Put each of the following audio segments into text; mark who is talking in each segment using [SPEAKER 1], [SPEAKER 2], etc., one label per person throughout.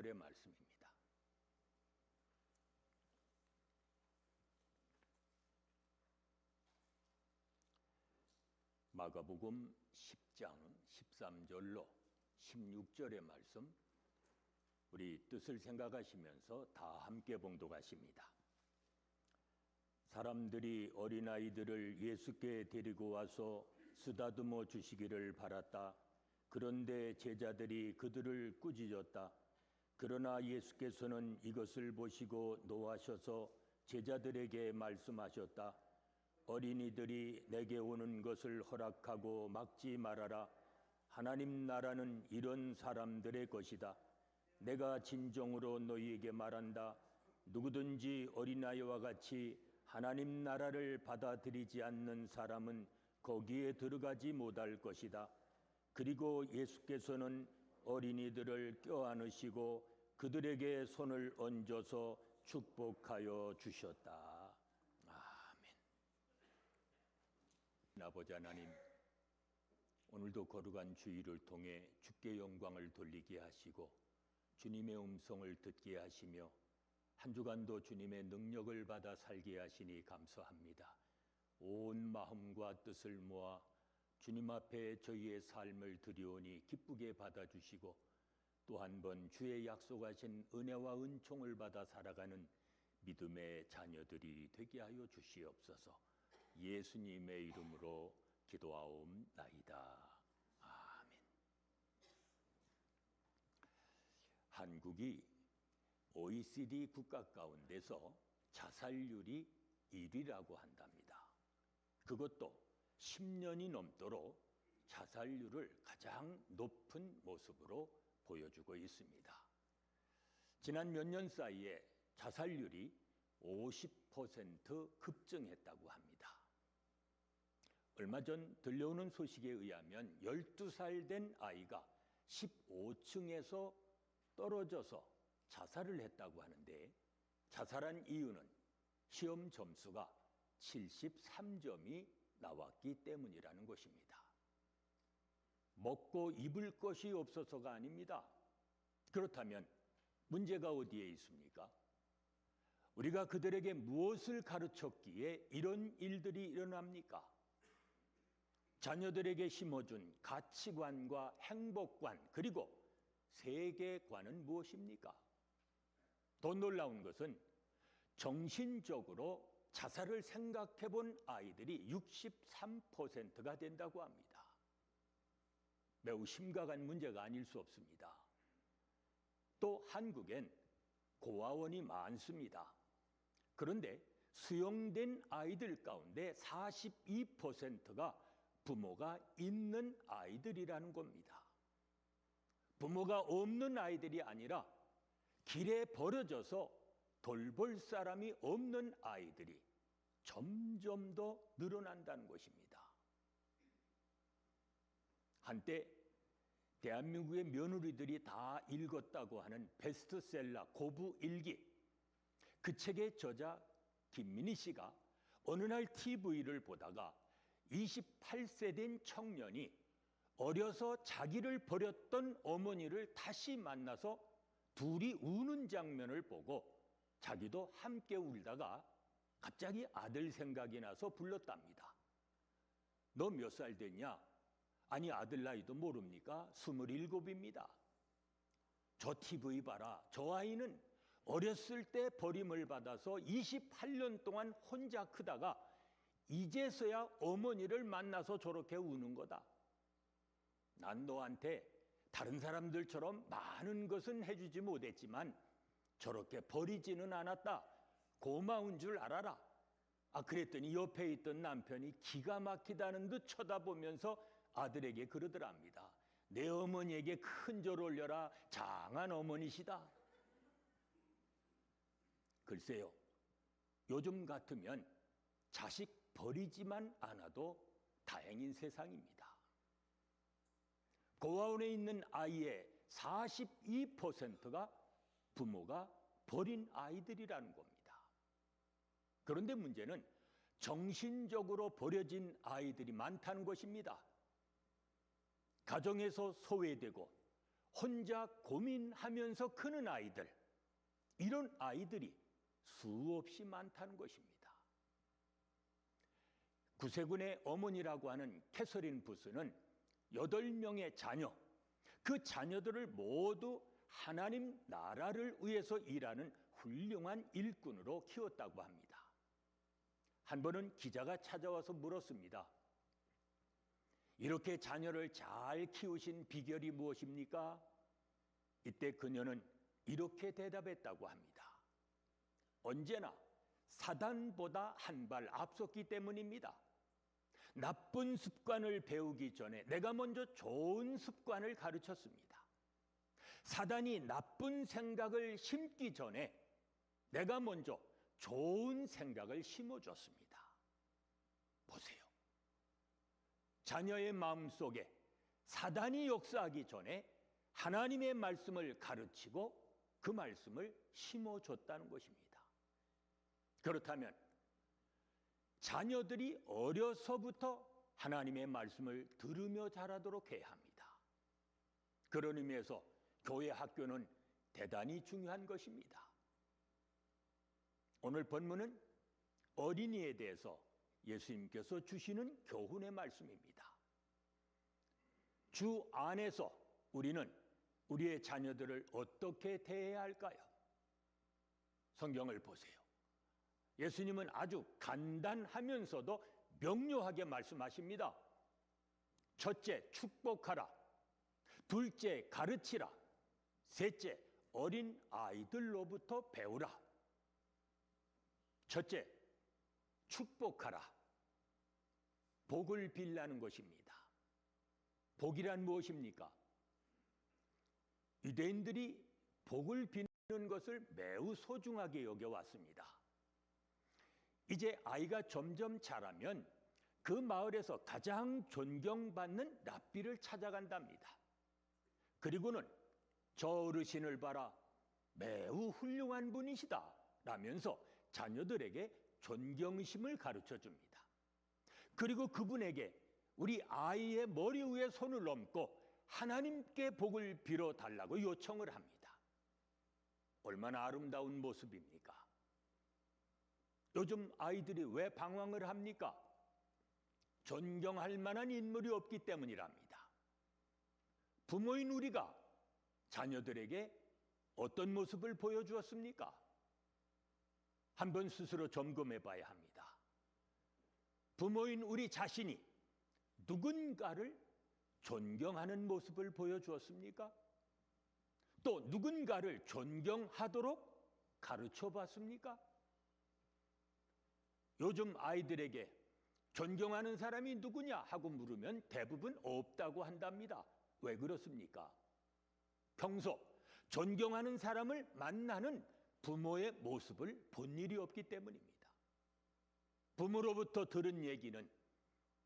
[SPEAKER 1] 16절의 말씀입니다. 마가복음 10장 13절로 16절의 말씀, 우리 뜻을 생각하시면서 다 함께 봉독하십니다. 사람들이 어린아이들을 예수께 데리고 와서 쓰다듬어 주시기를 바랐다. 그런데 제자들이 그들을 꾸짖었다. 그러나 예수께서는 이것을 보시고 노하셔서 제자들에게 말씀하셨다. 어린이들이 내게 오는 것을 허락하고 막지 말아라. 하나님 나라는 이런 사람들의 것이다. 내가 진정으로 너희에게 말한다. 누구든지 어린아이와 같이 하나님 나라를 받아들이지 않는 사람은 거기에 들어가지 못할 것이다. 그리고 예수께서는 어린이들을 껴안으시고 그들에게 손을 얹어서 축복하여 주셨다. 아멘. 아버지 하나님, 오늘도 거룩한 주일을 통해 주께 영광을 돌리게 하시고 주님의 음성을 듣게 하시며 한 주간도 주님의 능력을 받아 살게 하시니 감사합니다. 온 마음과 뜻을 모아 주님 앞에 저희의 삶을 드리오니 기쁘게 받아주시고 또 한 번 주의 약속하신 은혜와 은총을 받아 살아가는 믿음의 자녀들이 되게 하여 주시옵소서. 예수님의 이름으로 기도하옵나이다. 아멘. 한국이 OECD 국가 가운데서 자살률이 1위라고 한답니다. 그것도 10년이 넘도록 자살률을 가장 높은 모습으로 보여주고 있습니다. 지난 몇 년 사이에 자살률이 50% 급증했다고 합니다. 얼마 전 들려오는 소식에 의하면 12살 된 아이가 15층에서 떨어져서 자살을 했다고 하는데, 자살한 이유는 시험 점수가 73점이 나왔기 때문이라는 것입니다. 먹고 입을 것이 없어서가 아닙니다. 그렇다면 문제가 어디에 있습니까? 우리가 그들에게 무엇을 가르쳤기에 이런 일들이 일어납니까? 자녀들에게 심어준 가치관과 행복관, 그리고 세계관은 무엇입니까? 더 놀라운 것은 정신적으로 자살을 생각해 본 아이들이 63%가 된다고 합니다. 매우 심각한 문제가 아닐 수 없습니다. 또 한국엔 고아원이 많습니다. 그런데 수용된 아이들 가운데 42%가 부모가 있는 아이들이라는 겁니다. 부모가 없는 아이들이 아니라 길에 버려져서 돌볼 사람이 없는 아이들이 점점 더 늘어난다는 것입니다. 한때 대한민국의 며느리들이 다 읽었다고 하는 베스트셀러 고부일기, 그 책의 저자 김민희 씨가 어느 날 TV를 보다가 28세 된 청년이 어려서 자기를 버렸던 어머니를 다시 만나서 둘이 우는 장면을 보고 자기도 함께 울다가 갑자기 아들 생각이 나서 불렀답니다. 너 몇 살 됐냐? 아니, 아들 나이도 모릅니까? 27입니다. 저 TV 봐라. 저 아이는 어렸을 때 버림을 받아서 28년 동안 혼자 크다가 이제서야 어머니를 만나서 저렇게 우는 거다. 난 너한테 다른 사람들처럼 많은 것은 해주지 못했지만 저렇게 버리지는 않았다. 고마운 줄 알아라. 그랬더니 옆에 있던 남편이 기가 막히다는 듯 쳐다보면서 아들에게 그러더랍니다. 내 어머니에게 큰 절 올려라. 장한 어머니시다. 글쎄요, 요즘 같으면 자식 버리지만 않아도 다행인 세상입니다. 고아원에 있는 아이의 42%가 부모가 버린 아이들이라는 겁니다. 그런데 문제는 정신적으로 버려진 아이들이 많다는 것입니다. 가정에서 소외되고 혼자 고민하면서 크는 아이들, 이런 아이들이 수없이 많다는 것입니다. 구세군의 어머니라고 하는 캐서린 부스는 8명의 자녀, 그 자녀들을 모두 하나님 나라를 위해서 일하는 훌륭한 일꾼으로 키웠다고 합니다. 한 번은 기자가 찾아와서 물었습니다. 이렇게 자녀를 잘 키우신 비결이 무엇입니까? 이때 그녀는 이렇게 대답했다고 합니다. 언제나 사단보다 한 발 앞섰기 때문입니다. 나쁜 습관을 배우기 전에 내가 먼저 좋은 습관을 가르쳤습니다. 사단이 나쁜 생각을 심기 전에 내가 먼저 좋은 생각을 심어줬습니다. 보세요. 자녀의 마음속에 사단이 역사하기 전에 하나님의 말씀을 가르치고 그 말씀을 심어줬다는 것입니다. 그렇다면 자녀들이 어려서부터 하나님의 말씀을 들으며 자라도록 해야 합니다. 그런 의미에서 교회 학교는 대단히 중요한 것입니다. 오늘 본문은 어린이에 대해서 예수님께서 주시는 교훈의 말씀입니다. 주 안에서 우리는 우리의 자녀들을 어떻게 대해야 할까요? 성경을 보세요. 예수님은 아주 간단하면서도 명료하게 말씀하십니다. 첫째, 축복하라. 둘째, 가르치라. 셋째, 어린 아이들로부터 배우라. 첫째, 축복하라. 복을 빌라는 것입니다. 복이란 무엇입니까? 유대인들이 복을 비는 것을 매우 소중하게 여겨왔습니다. 이제 아이가 점점 자라면 그 마을에서 가장 존경받는 랍비를 찾아간답니다. 그리고는 저 어르신을 봐라, 매우 훌륭한 분이시다 라면서 자녀들에게 존경심을 가르쳐 줍니다. 그리고 그분에게 우리 아이의 머리 위에 손을 얹고 하나님께 복을 빌어 달라고 요청을 합니다. 얼마나 아름다운 모습입니까? 요즘 아이들이 왜 방황을 합니까? 존경할 만한 인물이 없기 때문이랍니다. 부모인 우리가 자녀들에게 어떤 모습을 보여주었습니까? 한번 스스로 점검해 봐야 합니다. 부모인 우리 자신이 누군가를 존경하는 모습을 보여주었습니까? 또 누군가를 존경하도록 가르쳐 봤습니까? 요즘 아이들에게 존경하는 사람이 누구냐 하고 물으면 대부분 없다고 한답니다. 왜 그렇습니까? 평소 존경하는 사람을 만나는 부모의 모습을 본 일이 없기 때문입니다. 부모로부터 들은 얘기는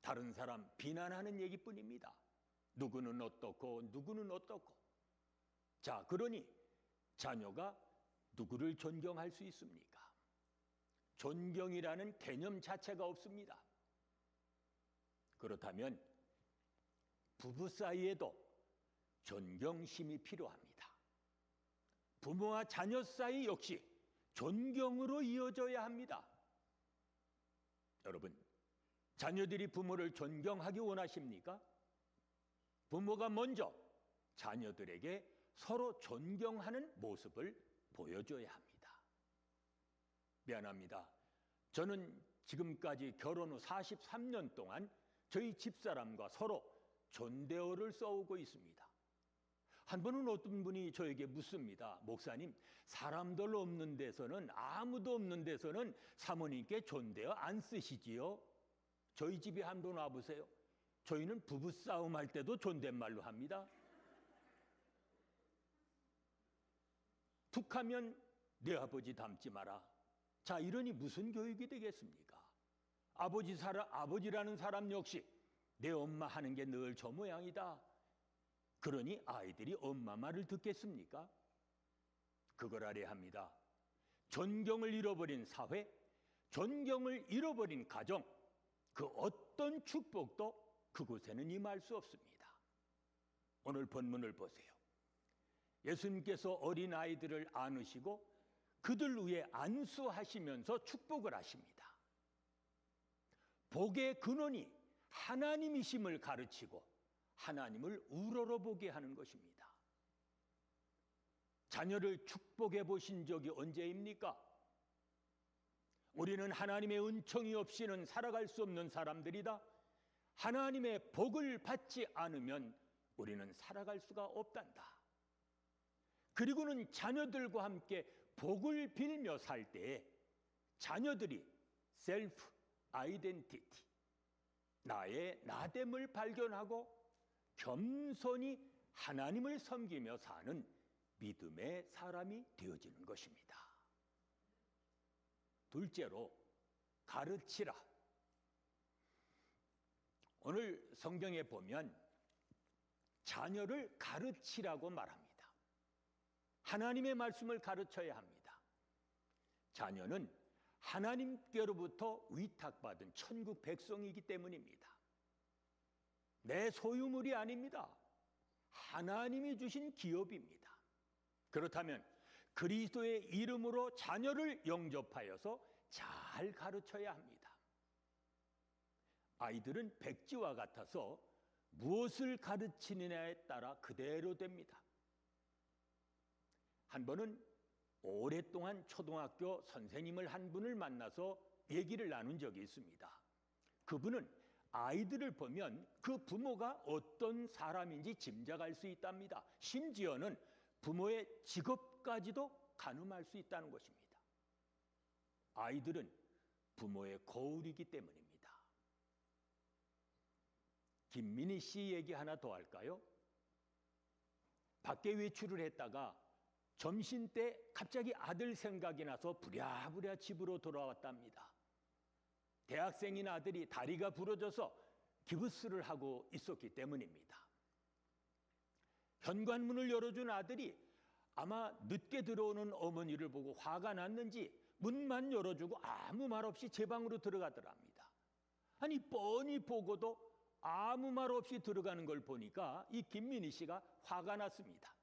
[SPEAKER 1] 다른 사람 비난하는 얘기뿐입니다. 누구는 어떻고 누구는 어떻고. 자, 그러니 자녀가 누구를 존경할 수 있습니까? 존경이라는 개념 자체가 없습니다. 그렇다면 부부 사이에도 존경심이 필요합니다. 부모와 자녀 사이 역시 존경으로 이어져야 합니다. 여러분, 자녀들이 부모를 존경하기 원하십니까? 부모가 먼저 자녀들에게 서로 존경하는 모습을 보여줘야 합니다. 미안합니다. 저는 지금까지 결혼 후 43년 동안 저희 집사람과 서로 존대어를 써오고 있습니다. 한 번은 어떤 분이 저에게 묻습니다. 목사님, 사람들 없는 데서는, 아무도 없는 데서는 사모님께 존대어 안 쓰시지요? 저희 집에 한번 와보세요. 저희는 부부싸움 할 때도 존댓말로 합니다. 툭하면 내 아버지 닮지 마라. 자, 이러니 무슨 교육이 되겠습니까? 아버지라는 사람 역시 내 엄마 하는 게 늘 저 모양이다. 그러니 아이들이 엄마 말을 듣겠습니까? 그걸 알아야 합니다. 존경을 잃어버린 사회, 존경을 잃어버린 가정, 그 어떤 축복도 그곳에는 임할 수 없습니다. 오늘 본문을 보세요. 예수님께서 어린아이들을 안으시고 그들 위에 안수하시면서 축복을 하십니다. 복의 근원이 하나님이심을 가르치고 하나님을 우러러보게 하는 것입니다. 자녀를 축복해 보신 적이 언제입니까? 우리는 하나님의 은총이 없이는 살아갈 수 없는 사람들이다. 하나님의 복을 받지 않으면 우리는 살아갈 수가 없단다. 그리고는 자녀들과 함께 복을 빌며 살 때에 자녀들이 셀프 아이덴티티, 나의 나됨을 발견하고 겸손히 하나님을 섬기며 사는 믿음의 사람이 되어지는 것입니다. 둘째로, 가르치라. 오늘 성경에 보면 자녀를 가르치라고 말합니다. 하나님의 말씀을 가르쳐야 합니다. 자녀는 하나님께로부터 위탁받은 천국 백성이기 때문입니다. 내 소유물이 아닙니다. 하나님이 주신 기업입니다. 그렇다면 그리스도의 이름으로 자녀를 영접하여서 잘 가르쳐야 합니다. 아이들은 백지와 같아서 무엇을 가르치느냐에 따라 그대로 됩니다. 한 번은 오랫동안 초등학교 선생님을 한 분을 만나서 얘기를 나눈 적이 있습니다. 그분은 아이들을 보면 그 부모가 어떤 사람인지 짐작할 수 있답니다. 심지어는 부모의 직업까지도 가늠할 수 있다는 것입니다. 아이들은 부모의 거울이기 때문입니다. 김민희 씨 얘기 하나 더 할까요? 밖에 외출을 했다가 점심 때 갑자기 아들 생각이 나서 부랴부랴 집으로 돌아왔답니다. 대학생인 아들이 다리가 부러져서 기부스를 하고 있었기 때문입니다. 현관문을 열어준 아들이 아마 늦게 들어오는 어머니를 보고 화가 났는지 문만 열어주고 아무 말 없이 제 방으로 들어가더랍니다. 아니 뻔히 보고도 아무 말 없이 들어가는 걸 보니까 이 김민희 씨가 화가 났습니다.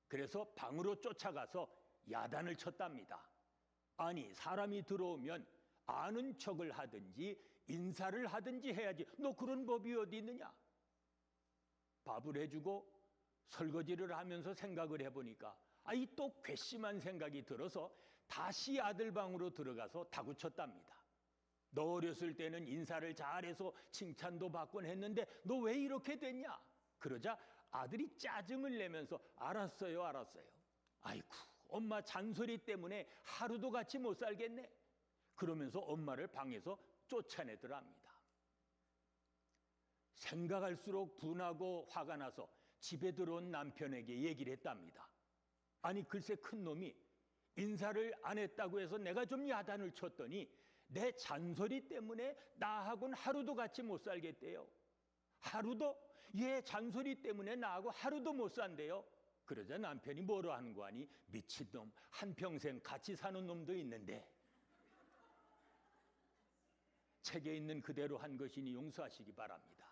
[SPEAKER 1] 그래서 방으로 쫓아가서 야단을 쳤답니다. 아니 사람이 들어오면 아는 척을 하든지 인사를 하든지 해야지 너 그런 법이 어디 있느냐. 밥을 해주고 설거지를 하면서 생각을 해보니까 이 또 괘씸한 생각이 들어서 다시 아들 방으로 들어가서 다구쳤답니다. 너 어렸을 때는 인사를 잘해서 칭찬도 받곤 했는데 너 왜 이렇게 됐냐. 그러자 아들이 짜증을 내면서 알았어요. 아이고 엄마 잔소리 때문에 하루도 같이 못 살겠네. 그러면서 엄마를 방에서 쫓아내더랍니다. 생각할수록 분하고 화가 나서 집에 들어온 남편에게 얘기를 했답니다. 아니 글쎄 큰 놈이 인사를 안 했다고 해서 내가 좀 야단을 쳤더니 내 잔소리 때문에 나하고는 하루도 같이 못 살겠대요. 하루도? 얘 잔소리 때문에 나하고 하루도 못 산대요. 그러자 남편이 뭐라 하는 거 아니? 미친놈, 한평생 같이 사는 놈도 있는데. 책에 있는 그대로 한 것이니 용서하시기 바랍니다.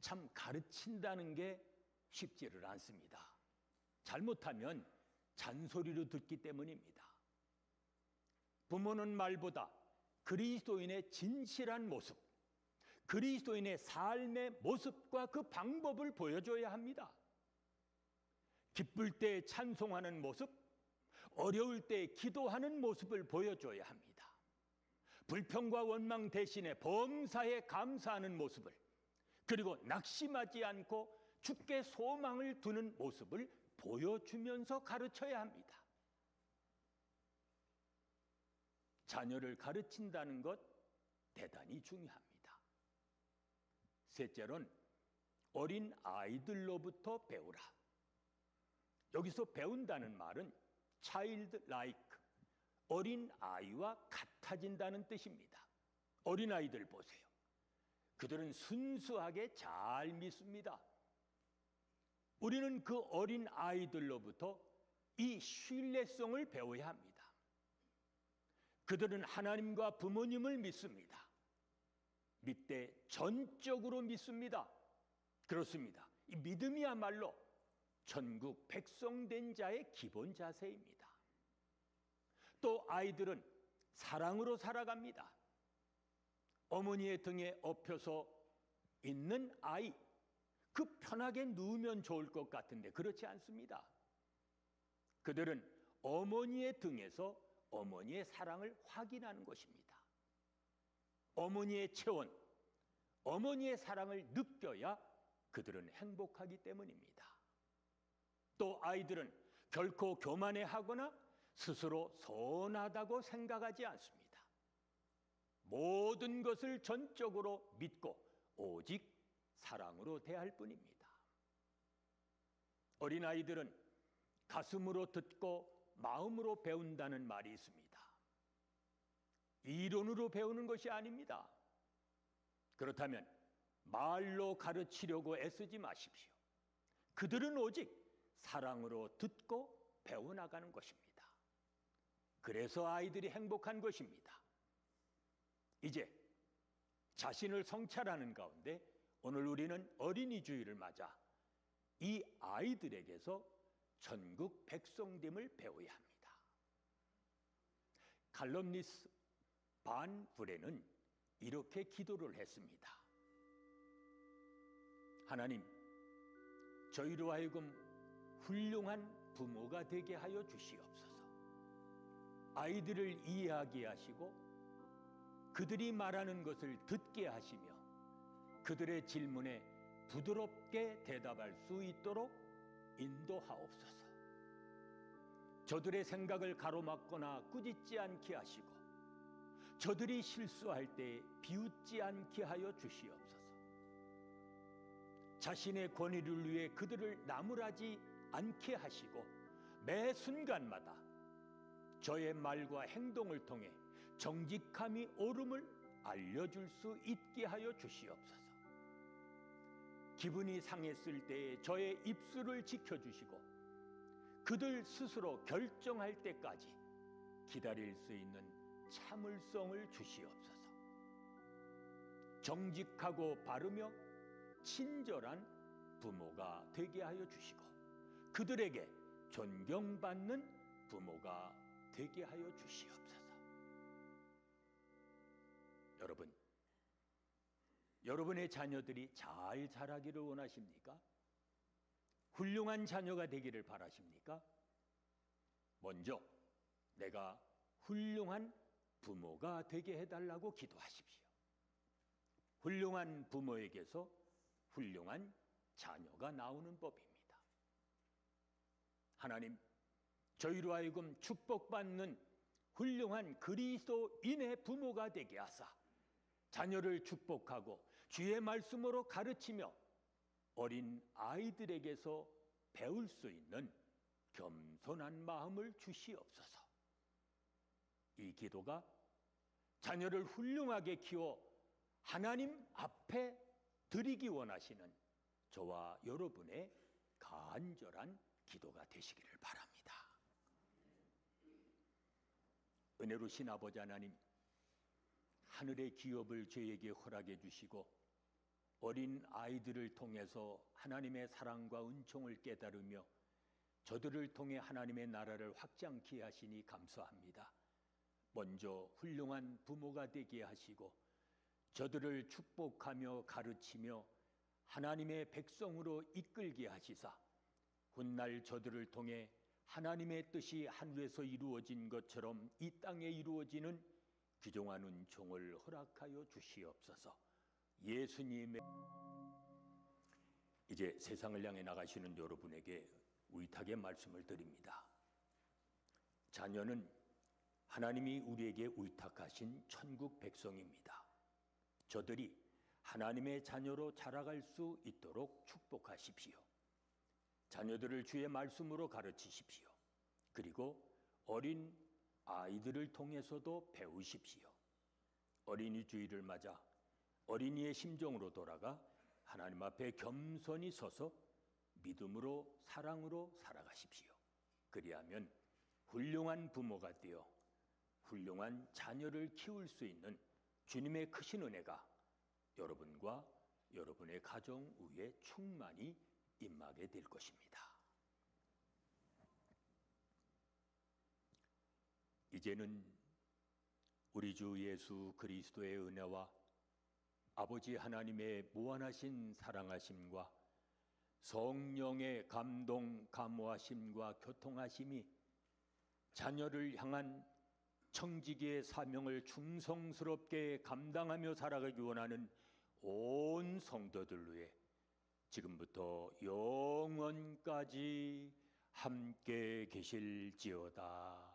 [SPEAKER 1] 참 가르친다는 게 쉽지를 않습니다. 잘못하면 잔소리로 듣기 때문입니다. 부모는 말보다 그리스도인의 진실한 모습, 그리스도인의 삶의 모습과 그 방법을 보여줘야 합니다. 기쁠 때 찬송하는 모습, 어려울 때 기도하는 모습을 보여줘야 합니다. 불평과 원망 대신에 범사에 감사하는 모습을, 그리고 낙심하지 않고 주께 소망을 두는 모습을 보여주면서 가르쳐야 합니다. 자녀를 가르친다는 것 대단히 중요합니다. 셋째로는 어린 아이들로부터 배우라. 여기서 배운다는 말은 child like, 어린 아이와 같아진다는 뜻입니다. 어린 아이들 보세요. 그들은 순수하게 잘 믿습니다. 우리는 그 어린 아이들로부터 이 신뢰성을 배워야 합니다. 그들은 하나님과 부모님을 믿습니다. 믿되 전적으로 믿습니다. 그렇습니다. 이 믿음이야말로 천국 백성된 자의 기본 자세입니다. 또 아이들은 사랑으로 살아갑니다. 어머니의 등에 엎혀서 있는 아이, 그 편하게 누우면 좋을 것 같은데 그렇지 않습니다. 그들은 어머니의 등에서 어머니의 사랑을 확인하는 것입니다. 어머니의 체온, 어머니의 사랑을 느껴야 그들은 행복하기 때문입니다. 또 아이들은 결코 교만해하거나 스스로 선하다고 생각하지 않습니다. 모든 것을 전적으로 믿고 오직 사랑으로 대할 뿐입니다. 어린아이들은 가슴으로 듣고 마음으로 배운다는 말이 있습니다. 이론으로 배우는 것이 아닙니다. 그렇다면 말로 가르치려고 애쓰지 마십시오. 그들은 오직 사랑으로 듣고 배워나가는 것입니다. 그래서 아이들이 행복한 것입니다. 이제 자신을 성찰하는 가운데 오늘 우리는 어린이 주일을 맞아 이 아이들에게서 천국 백성됨을 배워야 합니다. 칼럼니스 반 브레는 이렇게 기도를 했습니다. 하나님, 저희로 하여금 훌륭한 부모가 되게 하여 주시옵소서. 아이들을 이해하게 하시고 그들이 말하는 것을 듣게 하시며 그들의 질문에 부드럽게 대답할 수 있도록 인도하옵소서. 저들의 생각을 가로막거나 꾸짖지 않게 하시고 저들이 실수할 때 비웃지 않게 하여 주시옵소서. 자신의 권위를 위해 그들을 나무라지 않게 하시고 매 순간마다 저의 말과 행동을 통해 정직함이 옳음을 알려줄 수 있게 하여 주시옵소서. 기분이 상했을 때에 저의 입술을 지켜주시고 그들 스스로 결정할 때까지 기다릴 수 있는 참을성을 주시옵소서. 정직하고 바르며 친절한 부모가 되게 하여 주시고 그들에게 존경받는 부모가 되게 하여 주시옵소서. 여러분, 여러분의 자녀들이 잘 자라기를 원하십니까? 훌륭한 자녀가 되기를 바라십니까? 먼저 내가 훌륭한 부모가 되게 해달라고 기도하십시오. 훌륭한 부모에게서 훌륭한 자녀가 나오는 법입니다. 하나님, 저희로 하여금 축복받는 훌륭한 그리스도인의 부모가 되게 하사 자녀를 축복하고 주의 말씀으로 가르치며 어린 아이들에게서 배울 수 있는 겸손한 마음을 주시옵소서. 이 기도가 자녀를 훌륭하게 키워 하나님 앞에 드리기 원하시는 저와 여러분의 간절한 기도가 되시기를 바랍니다. 은혜로신 아버지 하나님, 하늘의 기업을 저에게 허락해 주시고 어린 아이들을 통해서 하나님의 사랑과 은총을 깨달으며 저들을 통해 하나님의 나라를 확장케 하시니 감사합니다. 먼저 훌륭한 부모가 되게 하시고 저들을 축복하며 가르치며 하나님의 백성으로 이끌게 하시사 훗날 저들을 통해 하나님의 뜻이 하늘에서 이루어진 것처럼 이 땅에 이루어지는 귀중한 은총을 허락하여 주시옵소서. 예수님의 이제 세상을 향해 나가시는 여러분에게 위탁의 말씀을 드립니다. 자녀는 하나님이 우리에게 위탁하신 천국 백성입니다. 저들이 하나님의 자녀로 자라갈 수 있도록 축복하십시오. 자녀들을 주의 말씀으로 가르치십시오. 그리고 어린 아이들을 통해서도 배우십시오. 어린이 주일을 맞아 어린이의 심정으로 돌아가 하나님 앞에 겸손히 서서 믿음으로 사랑으로 살아가십시오. 그리하면 훌륭한 부모가 되어 훌륭한 자녀를 키울 수 있는 주님의 크신 은혜가 여러분과 여러분의 가정 위에 충만히 임하게 될 것입니다. 이제는 우리 주 예수 그리스도의 은혜와 아버지 하나님의 무한하신 사랑하심과 성령의 감동, 감화심과 교통하심이 자녀를 향한 청지기의 사명을 충성스럽게 감당하며 살아가기 원하는 온 성도들 위해 지금부터 영원까지 함께 계실지어다.